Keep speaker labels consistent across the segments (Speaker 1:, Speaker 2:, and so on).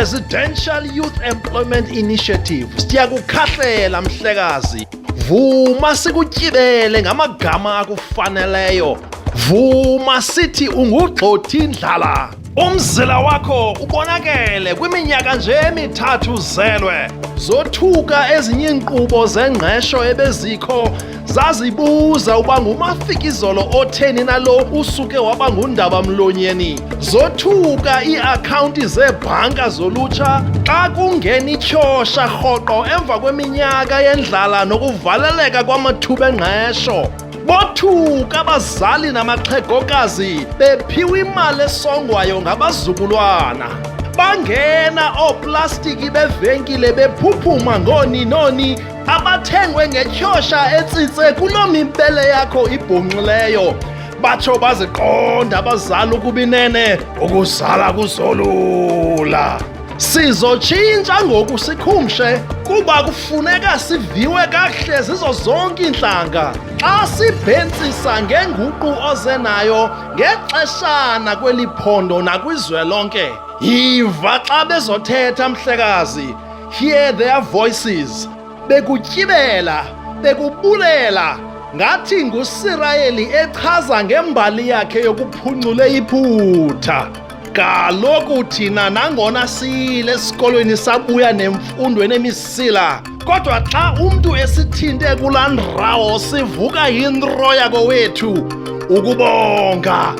Speaker 1: Presidential Youth Employment Initiative siyakukhahlela mhlekazi. Vuma sikutyibele ngamagama akufaneleyo. Vuma sithi ungugxothi indlala. Umzila wakho ubonakele kwiminyaka nje emithathu zelwe. Zothuka ezinye inkqubo zengqesho ebezikho zazibuza uba ngumafikizolo otheni nalo usuke waba ngundaba mlonyeni. Zothuka ii-akhawunti zeebhanka zolutsha xa kungena ityhosha rhoqo emva kweminyaka yendlala nokuvaleleka kwamathuba engqesho. Bothuka abazali namaxhegokazi bephiwa imali esongwayo ngabazukulwana. Bangena ooplastiki bevenkile bephuphuma ngooninoni abathengwe ngetyhosha etsitse kuloo mibele yakho ibhonxileyo. Batsho baziqonda abazali ukuba inene ukuzala kuzolula. Sizotshintsha ngoku sikhumshe kuba kufuneka siviwe kakuhle zizo zonke iintlanga xa sibhentsisa ngenguqu oze nayo ngexeshana kweli phondo nakwizwe lonke. Yiva xa bezothetha mhlekazi, hear their voices. Bekutyibela, bekubulela, ngathi ngusirayeli echaza ngembali yakhe yokuphungule iphutha. Kaloku thina nangona siyile esikolweni sabuya nemfundweni emisila, kodwa xa umntu esithinte kulaa ndawo sivuka yinro yakowethu ukubonga.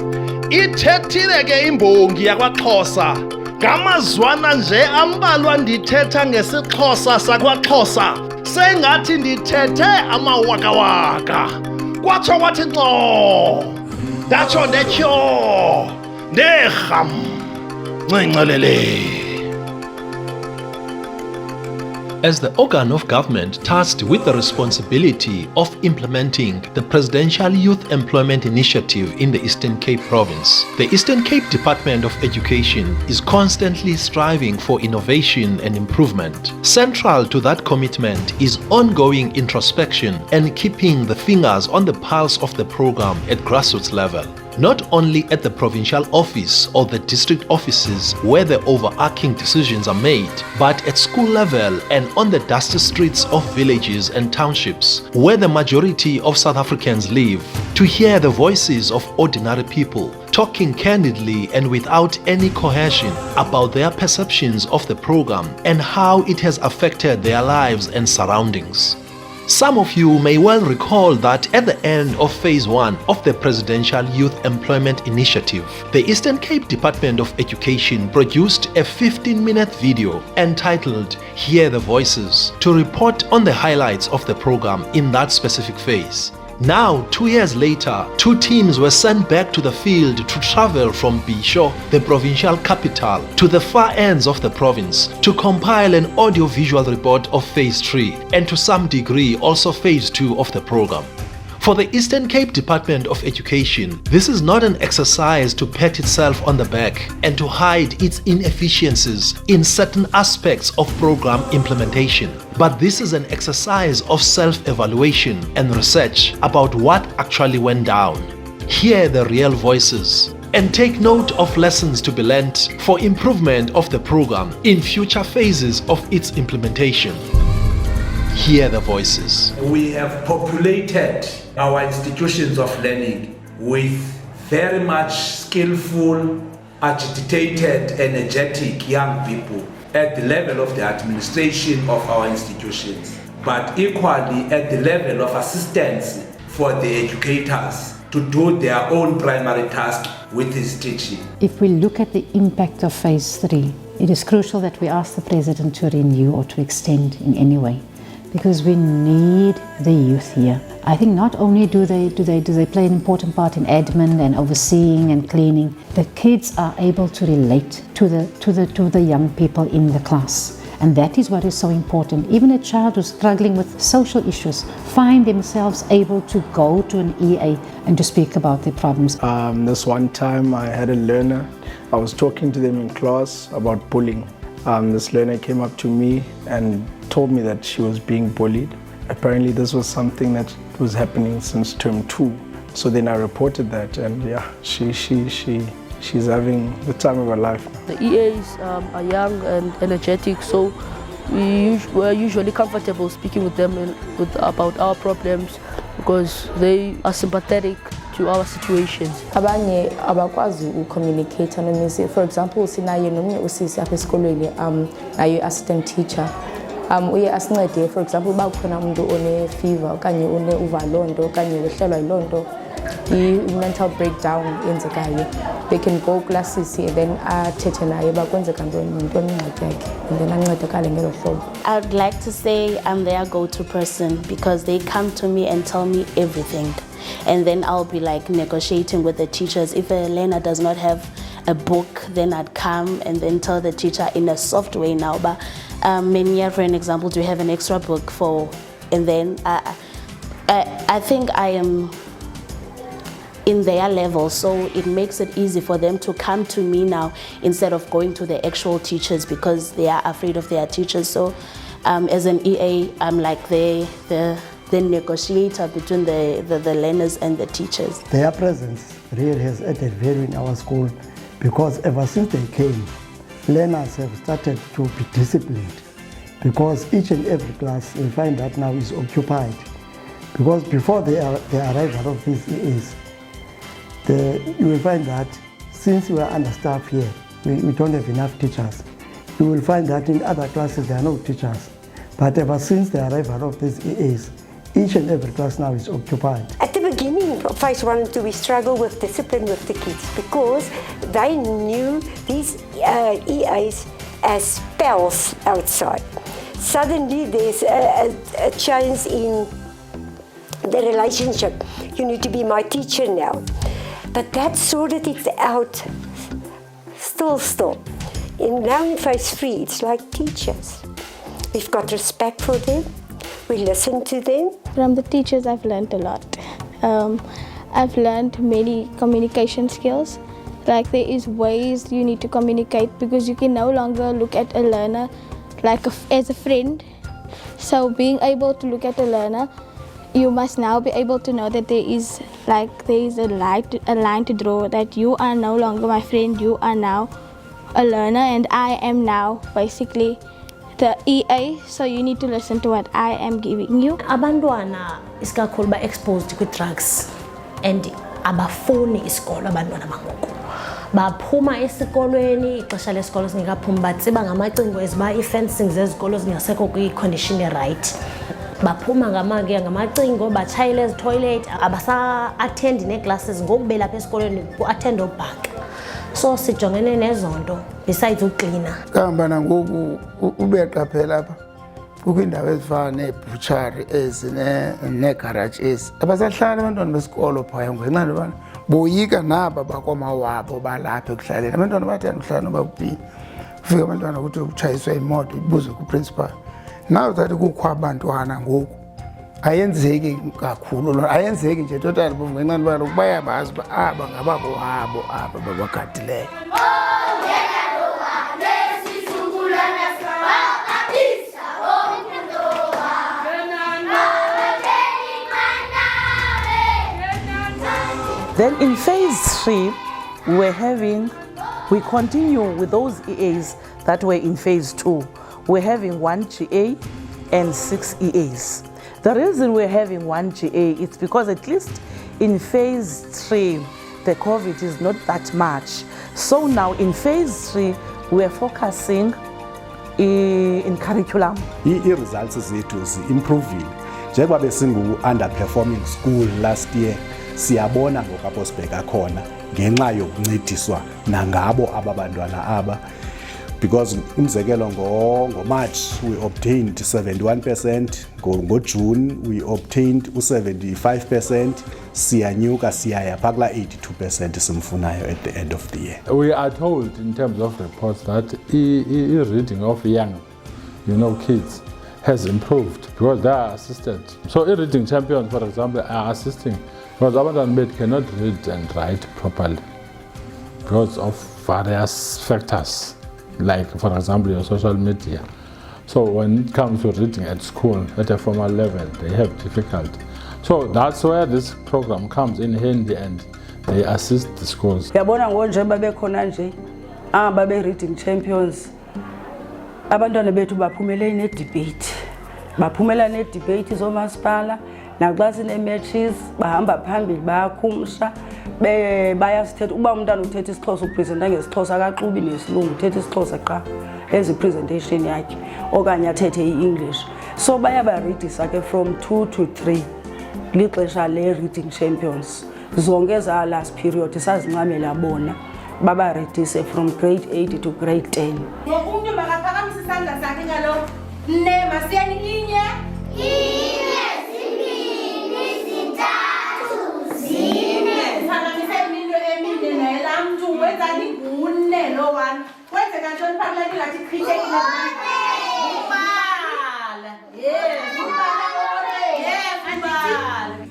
Speaker 1: Ithethile ke imbongi yakwaXhosa. Ngamazwana nje ambalwa ndithetha ngesiXhosa sakwaXhosa, sengathi ndithethe amawakawaka. Kwatsho kwathi nco, ndatsho ndetyho, nderham, ncincelele. As the organ of government tasked with the responsibility of implementing the Presidential Youth Employment Initiative in the Eastern Cape Province, the Eastern Cape Department of Education is constantly striving for innovation and improvement. Central to that commitment is ongoing introspection and keeping the fingers on the pulse of the program at grassroots level. Not only at the provincial office or the district offices where the overarching decisions are made, but at school level and on the dusty streets of villages and townships where the majority of South Africans live, to hear the voices of ordinary people talking candidly and without any coercion about their perceptions of the program and how it has affected their lives and surroundings. Some of you may well recall that at the end of Phase 1 of the Presidential Youth Employment Initiative, the Eastern Cape Department of Education produced a 15-minute video entitled Hear the Voices to report on the highlights of the program in that specific phase. Now, 2 years later, 2 teams were sent back to the field to travel from Bisho, the provincial capital, to the far ends of the province to compile an audio-visual report of Phase 3 and to some degree also Phase 2 of the program. For the Eastern Cape Department of Education, this is not an exercise to pat itself on the back and to hide its inefficiencies in certain aspects of program implementation, but this is an exercise of self-evaluation and research about what actually went down. Hear the real voices and take note of lessons to be learnt for improvement of the program in future phases of its implementation. Hear the voices.
Speaker 2: We have populated our institutions of learning with very much skillful, agitated, energetic young people at the level of the administration of our institutions, but equally at the level of assistance for the educators to do their own primary task with his teaching.
Speaker 3: If we look at the impact of Phase 3, it is crucial that we ask the President to renew or to extend in any way, because we need the youth here. I think not only do they play an important part in admin and overseeing and cleaning, the kids are able to relate to the young people in the class. And that is what is so important. Even a child who's struggling with social issues find themselves able to go to an EA and to speak about their problems.
Speaker 4: This one time I had a learner, I was talking to them in class about bullying. This learner came up to me and told me that she was being bullied. Apparently this was something that was happening since term 2. So then I reported that, and yeah, she she's having the time of her life.
Speaker 5: The EAs are young and energetic, so we're usually comfortable speaking with them about our problems because they are sympathetic to our situations.
Speaker 6: Abanye abakwazi ucommunicate nomisi. For example, sinaye nomnye usisi apha esikolweni naye assistant teacher. Uye asincede, for example, uba kukhona umuntu one fever okanye une uvalondo okanye wehlelwa yilonto, i-mental breakdown yenzekayo. They can go classes and then athethe naye bakwenzeka ntoni ingxaki yakhe and then ancedakale ngelo hlobo.
Speaker 7: I'd like to say I'm their go-to person because they come to me and tell me everything. And then I'll be like negotiating with the teachers. If a learner does not have a book, then I'd come and then tell the teacher in a soft way now. But many, for an example, do you have an extra book for? And then I think I am in their level, so it makes it easy for them to come to me now instead of going to the actual teachers because they are afraid of their teachers. So as an EA, I'm like the negotiator between the learners and the teachers.
Speaker 8: Their presence really has added value in our school because ever since they came, learners have started to be disciplined because each and every class we find that now is occupied. Because before the arrival of these EAs, you will find that since we are understaffed here, we don't have enough teachers. You will find that in other classes there are no teachers. But ever since the arrival of these EAs, each and every class now is occupied.
Speaker 9: At the beginning of phase 1 and 2, we struggled with discipline with the kids because they knew these EAs as pals outside. Suddenly there's a change in the relationship. You need to be my teacher now. But that sorted it out still. And now in phase 3, it's like teachers. We've got respect for them. We listen to them.
Speaker 10: From the teachers, I've learned a lot. I've learned many communication skills. Like there is ways you need to communicate because you can no longer look at a learner like as a friend. So being able to look at a learner, you must now be able to know that there is a line to draw, that you are no longer my friend, you are now a learner and I am now basically the EA, so you need to listen to what I am giving you.
Speaker 11: Abantwana isikakhulu ba exposed ku drugs and abafuni isikolo abantwana bangoku. Baphuma esikolweni ixesha lesikolo singekaphumi batsiba ngamacingo eziba i-fencing zezikolo zingasekho kwi-condition right. Baphuma ngamacingo batshayela ezitoilet abasa-attend nee-classes ngoku belapha esikolweni ku-attend obhaka. So sijongene nezonto besides uklina.
Speaker 12: Kahamba nangoku ubeqaphela apha kukho indawo ezifana neebutshari ezi neegaraji ezi abasahlali abantwana besikolo phaya ngenxa yobana boyika naba bakomawabo balapha ekuhlaleni. Abantwana bathanda ukuhlala noba kuphi ufika abantwana ukuthi utshayiswe imoto ibuzwe kuprincipal. Now that kukho abantwana ngoku ayenzeki kakhulu, ayenzeki nje total ngenxa yobana bayabazi uba aba ngabakohabo aba babagadileyo.
Speaker 13: Then in phase 3, we continue with those EAs that were in phase 2. We're having 1 GA and 6 EAs. The reason we're having 1 GA is because at least in phase 3, the COVID is not that much. So now in phase 3, we're focusing in curriculum.
Speaker 14: I-results zethu zi-improvile. Njengoba besingu-underperforming school last year, siyabona ngoku apho sibheka khona ngenxa yokuncediswa nangabo aba bantwana aba. Because umzekelo ngo-March we obtained 71%, ngo-June we obtained 75%, siyanyuka siyaya phaa kula 82% simfunayo at the end of the year.
Speaker 15: We are told in terms of reports that reading of young, kids has improved because they are assisted. So reading champions, for example, are assisting because abantwana cannot read and write properly because of various factors. Like, for example, your social media. So when it comes to reading at school, at a formal level, they have difficulty. So that's where this program comes in handy and they assist the schools.
Speaker 16: Yabona ngonje babekhona nje babe reading champions abantwana bethu baphumele ne debate baphumela ne debate zomasipala naxa sine matches bahamba phambili bayakhumsha bayasithetha uba umntana uthetha isiXhosa upresenta ngesixhosa akaxubi nesilungu uthetha isiXhosa qha enza presentation yakhe okanye athethe iEnglish so bayabareadisa ke from 2 to 3 lixesha le reading champions zonke za last period sazincamela bona babareadise from grade 8 to grade 10.
Speaker 17: Umuntu makaphakamise isandla sakhe ngalo ne masiyani inye zimbini zintathu zine phakamise imilo emine nela mntu wenzani ngune lo one wenze kantoni phakathi ngathi cricket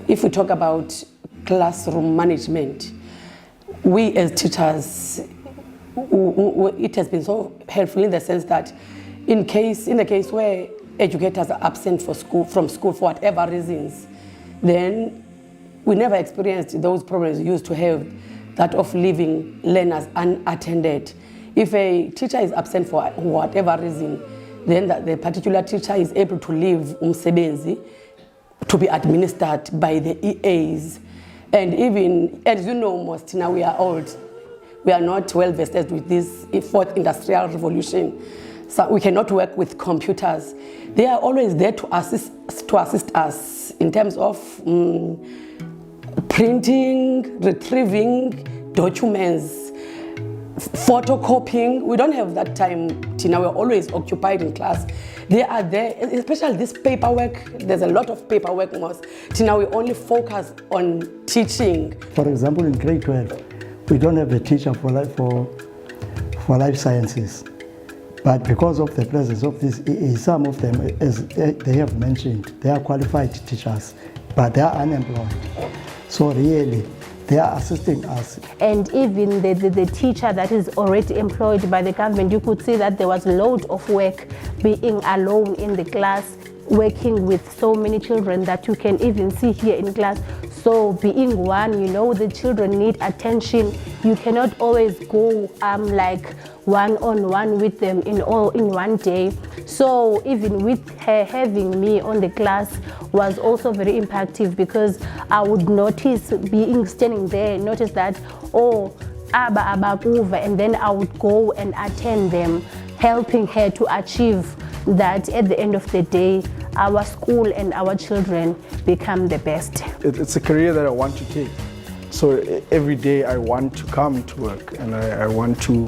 Speaker 18: If we talk about classroom management, we as teachers, it has been so helpful in the sense that in the case where educators are absent from school for whatever reasons, then we never experienced those problems we used to have, that of leaving learners unattended. If a teacher is absent for whatever reason, then the particular teacher is able to leave umsebenzi to be administered by the EAs. And even, as you know, most now we are old. We are not well vested with this fourth industrial revolution. So we cannot work with computers. They are always there to assist us in terms of printing, retrieving documents, photocopying. We don't have that time, Tina. We're always occupied in class. They are there, especially this paperwork. There's a lot of paperwork most. Tina, we only focus on teaching.
Speaker 8: For example, in grade 12, we don't have a teacher for life sciences. But because of the presence of this EA, some of them, as they have mentioned, they are qualified teachers, but they are unemployed. So really, they are assisting us.
Speaker 11: And even the teacher that is already employed by the government, you could see that there was a load of work being alone in the class, working with so many children that you can even see here in class. So being one, you know, the children need attention. You cannot always go like one-on-one with them in one day. So even with her having me on the class was also very impactful, because I would notice standing there, notice that, oh, aba abakuva, and then I would go and attend them, helping her to achieve that at the end of the day, our school and our children become the best.
Speaker 4: It's a career that I want to take. So every day I want to come to work, and I want to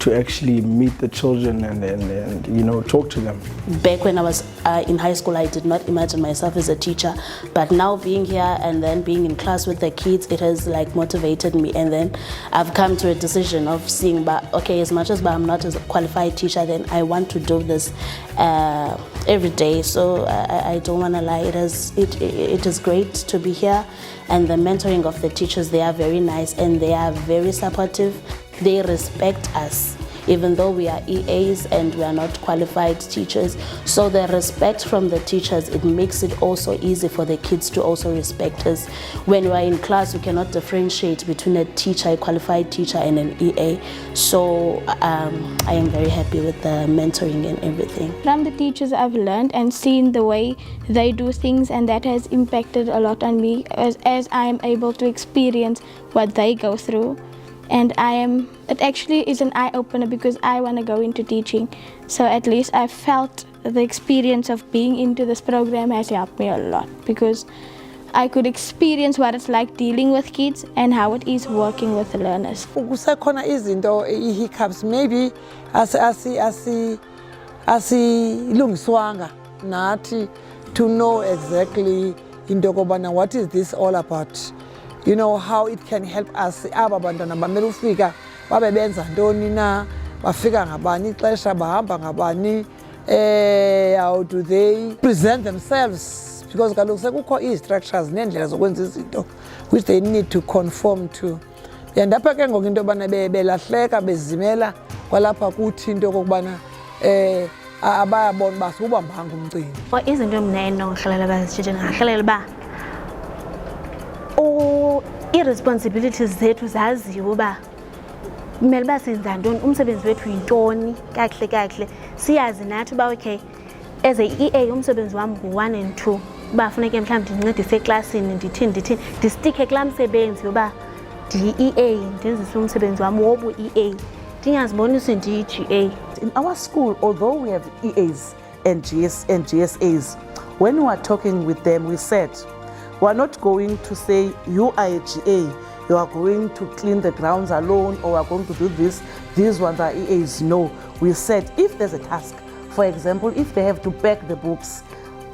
Speaker 4: actually meet the children and you know, talk to them.
Speaker 7: Back when I was in high school, I did not imagine myself as a teacher, but now being here and then being in class with the kids, it has like motivated me, and then I've come to a decision of seeing, but okay, as much as I'm not a qualified teacher, then I want to do this every day. So I don't want to lie, it is great to be here, and the mentoring of the teachers, they are very nice and they are very supportive. They respect us, even though we are EAs and we are not qualified teachers. So the respect from the teachers, it makes it also easy for the kids to also respect us. When we are in class, we cannot differentiate between a teacher, a qualified teacher, and an EA. So I am very happy with the mentoring and everything.
Speaker 10: From the teachers, I've learned and seen the way they do things, and that has impacted a lot on me as I am able to experience what they go through. And it actually is an eye-opener, because I want to go into teaching. So at least I felt the experience of being into this program has helped me a lot, because I could experience what it's like dealing with kids and how it is working with the learners.
Speaker 19: Kusekhona izinto hiccups maybe asilungiswanga nathi to know exactly into yokubana what is this all about. You know, how it can help us. Aba bantwana bamele ufika babe benza ntoni na, bafika ngabani ixesha, bahamba ngabani, how do they present themselves, because kaloku sekukho ii-structures neendlela zokwenza izinto which they need to conform to. And apha ke ngoku into yobana belahleka bezimela kwalapha kuthi into yokokubana abayabona uba siwubambanga umcimbi.
Speaker 11: Izinto mna endinokuhlalela bazitshintshe ndingahlalela uba
Speaker 20: i-responsibilities zethu zaziwe uba kumele uba senza ntoni, umsebenzi wethu yintoni kakuhle kakuhle. Siyazi nathi uba okay, as a-EA umsebenzi wam ngu-1 and 2, uba funeke mhlawumbi ndincedise eklasini ndithini ndistikhe kulaa msebenzi yoba ndiyi-EA, ndenzise umsebenzi wam wobu-EA, ndingazibonisi ndiyi-GA.
Speaker 13: In our school, although we have EAs and GSAs, when we are talking with them, we said, we are not going to say, you are a GA, you are going to clean the grounds alone, or we are going to do this, these ones are EAs. No, we said, if there's a task, for example, if they have to pack the books,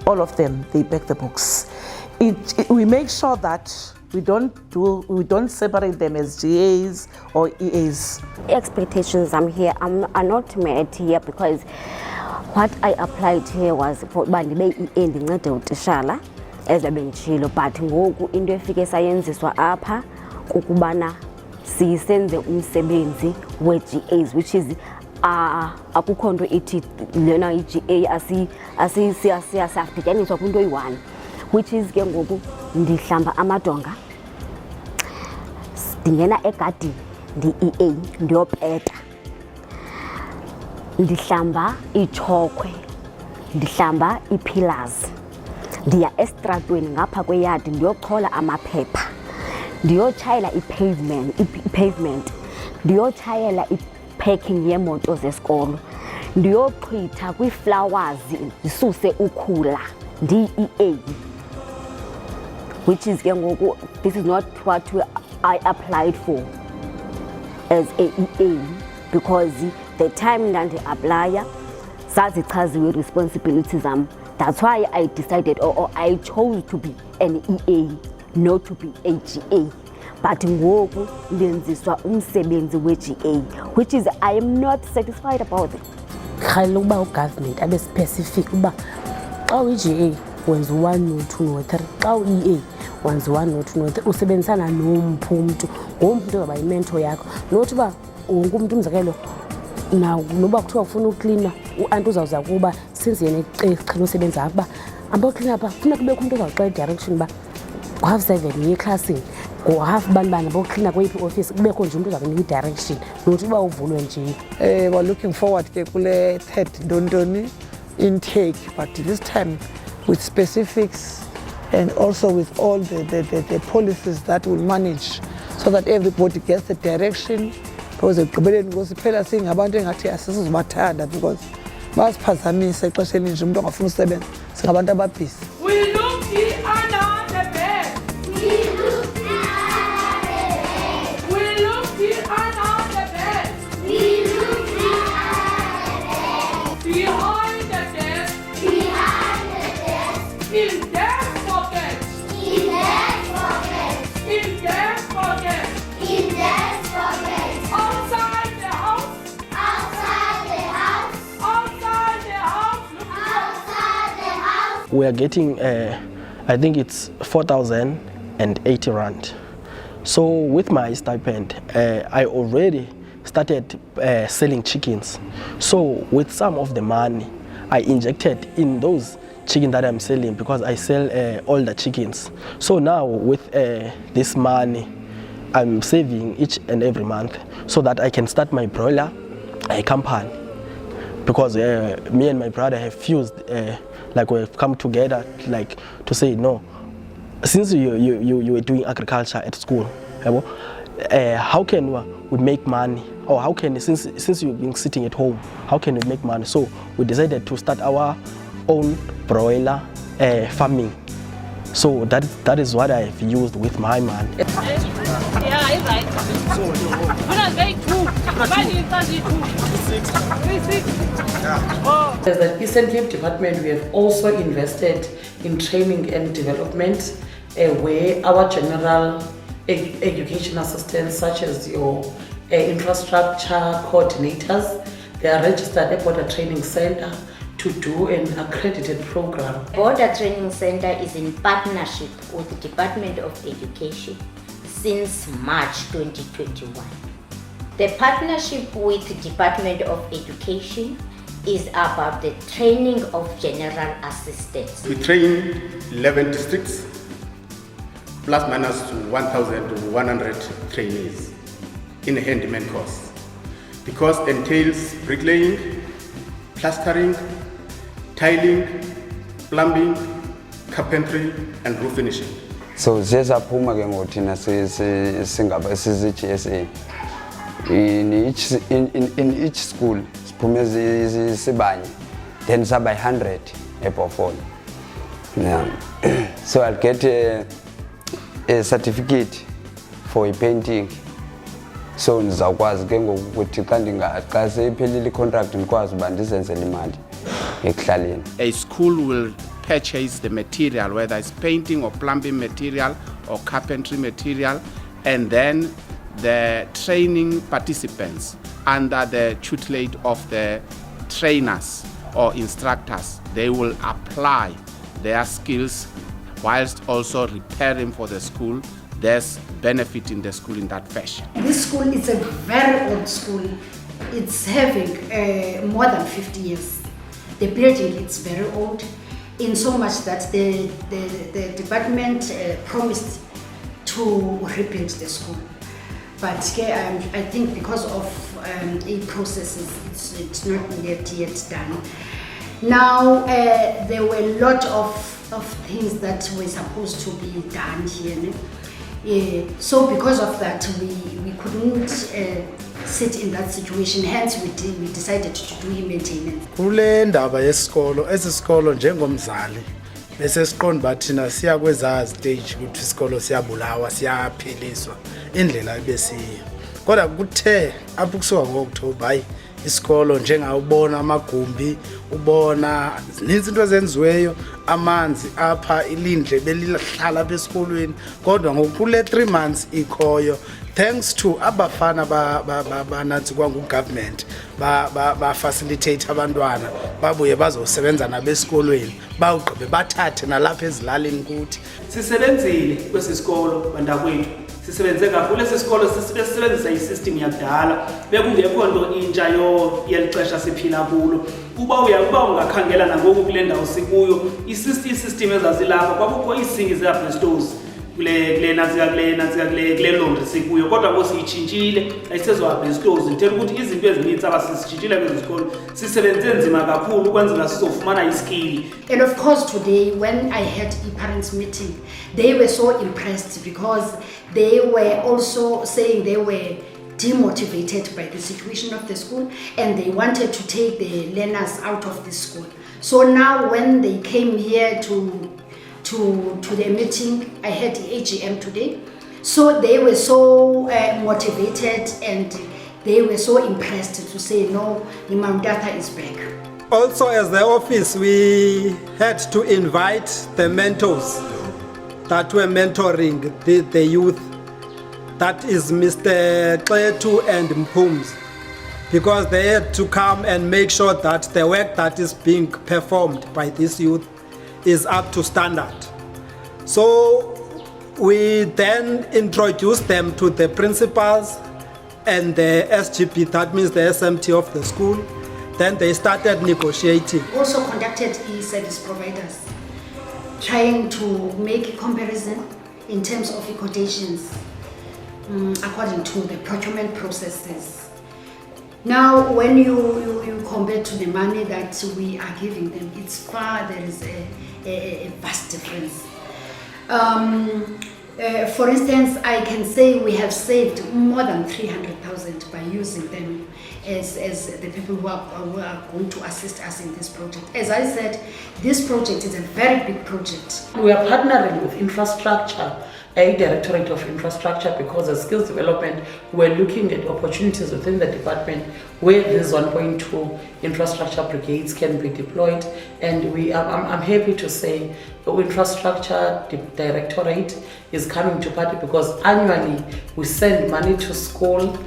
Speaker 13: all of them, they pack the books. We make sure that we don't separate them as GAs or EAs.
Speaker 21: Expectations I'm here are not met here because what I applied here was for bandibe EA ndincede utishala ezabendishilo, but ngoku into efike sayenziswa apha kukubana sisenze umsebenzi we-GAs, which is akukho nto ithi lena i-GA asiyadityaniswa kwinto eyi-1, which is ke ngoku ndihlamba amadonga, ndingena egadini ndi-EA ndiyopeta, ndihlamba iitshokhwe, ndihlamba ii-pillars, ndiya estratweni ngapha kweyadi ndiyochola amaphepha, ndiyotshayela i-pavement, ndiyotshayela i-packing yeemoto zesikolo, ndiyochitha kwii-flowers ndisuse ukhula ndiyi-EA, which is ke ngoku this is not what I applied for as a EA, because the time ndandiaplaya zazichaziwe responsibilities zam. That's why I decided or I chose to be an EA, not to be a GA. But ngoku ndenziswa umsebenzi we-GA, which is I am not satisfied about it.
Speaker 11: Khayela uba ugovernment abe specific uba xa uyi-GA wenza u-1 no-2 no-3, xa u-EA wenza u-1 no-2 no-3, usebenzisana nomphi umntu, ngomphi umntu ozawuba yimentor yakho. Nothi uba wonke umntu umzekelo noba kuthiwa ufuna uklina, u-anti uzawuza kuba since yena eqhela usebenza apha uba amboklina apha funeka kubekho umntu ozawuxela i-direction uba ngo-7:30 uye eklasini, ngo-7:30 boklina kweyiphi iofisi, kubekho nje umntu uzawunika i-direction, nothi uba uvulwe nje.
Speaker 19: We're looking forward ke kule third ntontoni intake, but this time with specifics and also with all the policies that will manage so that everybody gets the direction. Because ekugqibeleni ngosiphela singabantu engathi asisizubathanda because basiphazamisa ixesha elininji umuntu ongafuna usebenza singabantu ababhizi.
Speaker 17: We look the honor the best. We look the honor the best. We look the honor the best. We look the honor the best. Behind the desk. Behind the desk. In their pocket. In their pocket. In their pocket. In their pocket. Outside the house. Outside the house. Outside the house. Outside the house.
Speaker 22: We are getting, I think it's 4,080 rand. So with my stipend, I already started selling chickens. So with some of the money, I injected in those chicken that I'm selling because I sell all the chickens. So now with this money, I'm saving each and every month so that I can start my broiler company. Because me and my brother have fused, like we've come together, like to say no. Since you were doing agriculture at school, how can we make money? Or how can, since you've been sitting at home, how can we make money? So we decided to start our own broiler farming. So that is what I've used with my money.
Speaker 17: Yeah, it's right.
Speaker 16: As the Eastern Cape Department, we have also invested in training and development where our general education assistants, such as your infrastructure coordinators, they are registered at Border Training Center to do an accredited program.
Speaker 23: Border Training Center is in partnership with the Department of Education since March 2021. The partnership with the Department of Education is about the training of general assistants.
Speaker 24: We train 11 districts
Speaker 1: plus minus to 1,100 trainees in a handyman course, because it entails bricklaying, plastering, tiling, plumbing, carpentry and roof finishing.
Speaker 2: So ziyaphuma ke ngothina singaba GSA in each school siphume sibanye, then by 100 above. Yeah. So I'll get a certificate for a painting. So ndizawukwazi ke ngokuthi xa seyiphelile contract ndikwazi uba ndizenzele imali ekuhlaleni.
Speaker 3: A school will purchase the material, whether it's painting or plumbing material or carpentry material, and then the training participants under the tutelage of the trainers or instructors, they will apply their skills whilst also repairing for the school, thus benefiting the school in that fashion.
Speaker 24: This school is a very old school. It's having more than 50 years. The building is very old, in so much that the department promised to rebuild the school. But I think because of a processes, it's not yet done. Now, there were a lot of things that were supposed to be done here. So because of that, we couldn't sit in that situation. Hence, we decided to do maintenance.
Speaker 4: Kule ndaba yesikolo, esisikolo njengomzali bese siqonda bathi thina siya kweza stage ukuthi isikolo siyabulawa, siyaphiliswa indlela ebesiyo. Kodwa kuthe apho kusuka ngo-October hayi isikolo njengawubona amagumbi, ubona zininzi into ezenziweyo, amanzi apha ilindle belihlala apha esikolweni, kodwa ngokule 3 months ikhoyo, thanks to abafana banansi kwangu-government ba-facilitate abantwana babuye bazosebenza nabesikolweni, bawugqibe bathathe nalapha ezilalini kuthi.
Speaker 25: Sisebenzile kwesi sikolo bantakwethu, sisebenze kakhulu. Lesi sikolo sisebenzisa isystem yakudala, bekungekho nto intsha yelixesha siphila kulo. Uba ungakhangela nangoku kule ndawo sikuyo, isystem ezazilapha kwakukho iisinki ze-asbestos kule laundry sikuyo, kodwa ngosiyitshintshile ayisezo-asbestos. Ndithetha ukuthi izinto ezininzi abasizitshintshile kwezi zikolo sisebenze nzima kakhulu ukwenzela sizofumana iskili.
Speaker 24: And of course today, when I had a parents meeting, they were so impressed because they were also saying they were demotivated by the situation of the school and they wanted to take the learners out of the school. So now when they came here to the meeting, I had the AGM today, so they were so motivated and they were so impressed to say, no, Imam Data is back.
Speaker 26: Also, as the office, we had to invite the mentors that were mentoring the youth. That is Mr. Kletu and Mpums, because they had to come and make sure that the work that is being performed by this youth is up to standard. So we then introduced them to the principals and the SGP, that means the SMT of the school. Then they started negotiating.
Speaker 24: Also conducted e-service providers, trying to make a comparison in terms of quotations according to the procurement processes. Now, when you compare to the money that we are giving them, it's far, there is a vast difference. For instance, I can say we have saved more than 300,000 by using them as the people who are going to assist us in this project. As I said, this project is a very big project.
Speaker 13: We are partnering with infrastructure, a Directorate of Infrastructure, because as skills development, we're looking at opportunities within the department where these 1.2 infrastructure brigades can be deployed. And I'm happy to say the Infrastructure Directorate is coming to party because annually we send money to school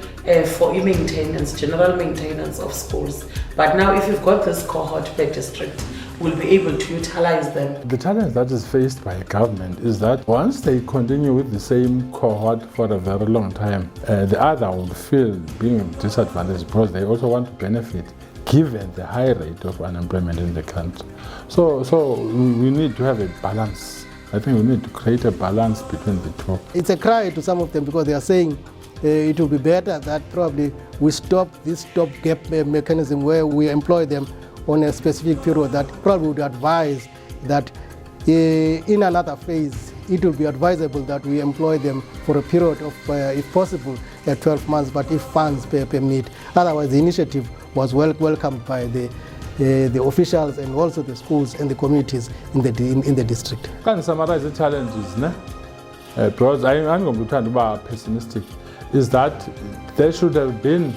Speaker 13: for maintenance, general maintenance of schools. But now if you've got this cohort per district, will be able to utilize them.
Speaker 15: The challenge that is faced by government is that once they continue with the same cohort for a very long time, the other will feel being disadvantaged because they also want to benefit given the high rate of unemployment in the country. So we need to have a balance I think we need to create a balance between the two.
Speaker 5: It's a cry to some of them because they are saying it will be better that probably we stop this stopgap mechanism where we employ them on a specific period, that probably would advise that in another phase it will be advisable that we employ them for a period of, if possible, 12 months, but if funds permit. Otherwise, the initiative was welcomed by the officials and also the schools and the communities in the district.
Speaker 15: Can summarize the challenges, ne? Because I'm going to be trying to be pessimistic, is that there should have been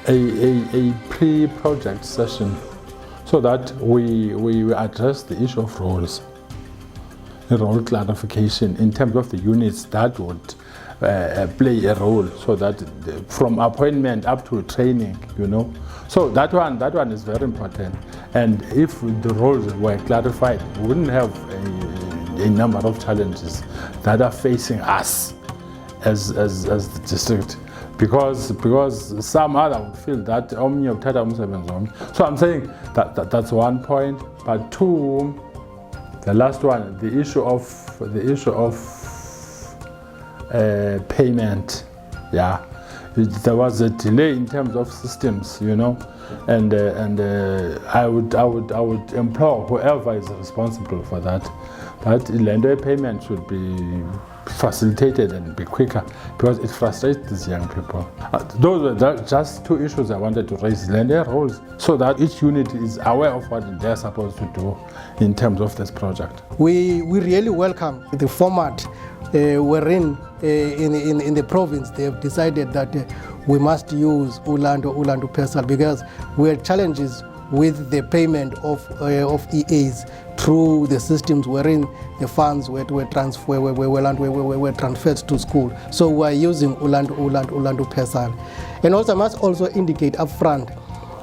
Speaker 15: a pre-project session so that we address the issue of roles, role clarification in terms of the units that would play a role, so that from appointment up to training, you know. So that one is very important. And if the roles were clarified, we wouldn't have a number of challenges that are facing us as the district. Because some other would feel that so I'm saying that's one point. But two, the last one, the issue of payment. Yeah, there was a delay in terms of systems, you know, and I would implore whoever is responsible for that lender payment should be facilitated and be quicker, because it frustrates these young people. Those were just two issues I wanted to raise: lender roles, so that each unit is aware of what they're supposed to do in terms of this project.
Speaker 5: We really welcome the format wherein in the province they have decided that we must use Ulando Pesal, because we had challenges with the payment of EAs through the systems wherein the funds were transferred to school. So we are using Ulando Pesal. And also I must also indicate up front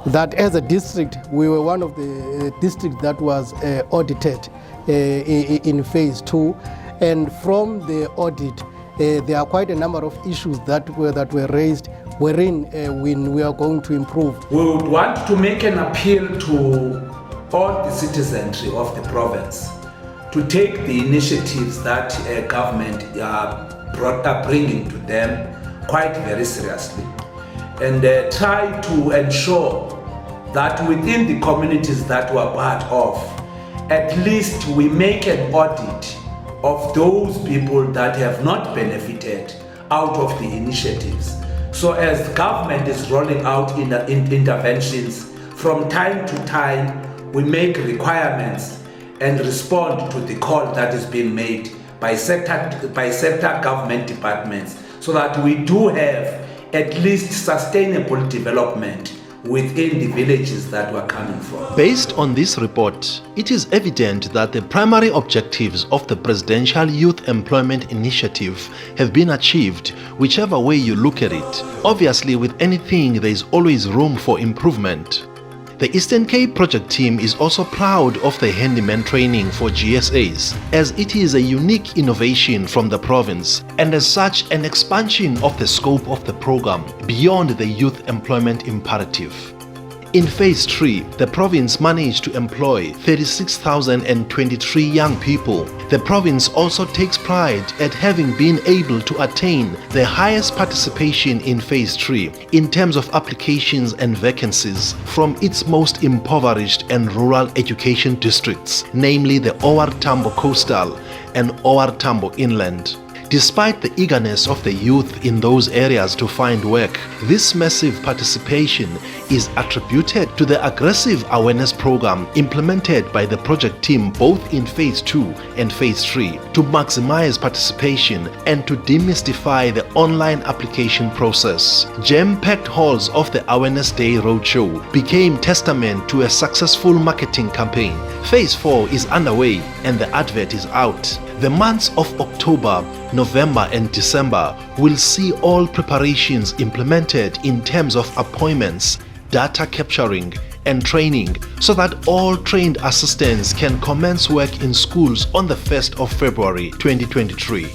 Speaker 5: that as a district, we were one of the districts that was audited in phase 2. And from the audit, there are quite a number of issues that were raised wherein we are going to improve.
Speaker 6: We would want to make an appeal to all the citizenry of the province to take the initiatives that government are bringing to them quite very seriously, and try to ensure that within the communities that we're part of, at least we make an audit of those people that have not benefited out of the initiatives. So as the government is rolling out interventions, from time to time we make requirements and respond to the call that is being made by sector government departments, so that we do have at least sustainable development within the villages that we're coming from.
Speaker 9: Based on this report, it is evident that the primary objectives of the Presidential Youth Employment Initiative have been achieved, whichever way you look at it. Obviously, with anything, there is always room for improvement. The Eastern Cape project team is also proud of the handyman training for GSAs, as it is a unique innovation from the province, and as such an expansion of the scope of the program beyond the youth employment imperative. In Phase 3, the province managed to employ 36,023 young people. The province also takes pride at having been able to attain the highest participation in Phase 3 in terms of applications and vacancies from its most impoverished and rural education districts, namely the OR Tambo Coastal and OR Tambo Inland. Despite the eagerness of the youth in those areas to find work, this massive participation is attributed to the aggressive awareness program implemented by the project team both in Phase 2 and Phase 3 to maximize participation and to demystify the online application process. Jam-packed halls of the Awareness Day Roadshow became testament to a successful marketing campaign. Phase 4 is underway and the advert is out. The months of October, November and December will see all preparations implemented in terms of appointments, data capturing and training, so that all trained assistants can commence work in schools on the 1st of February 2023.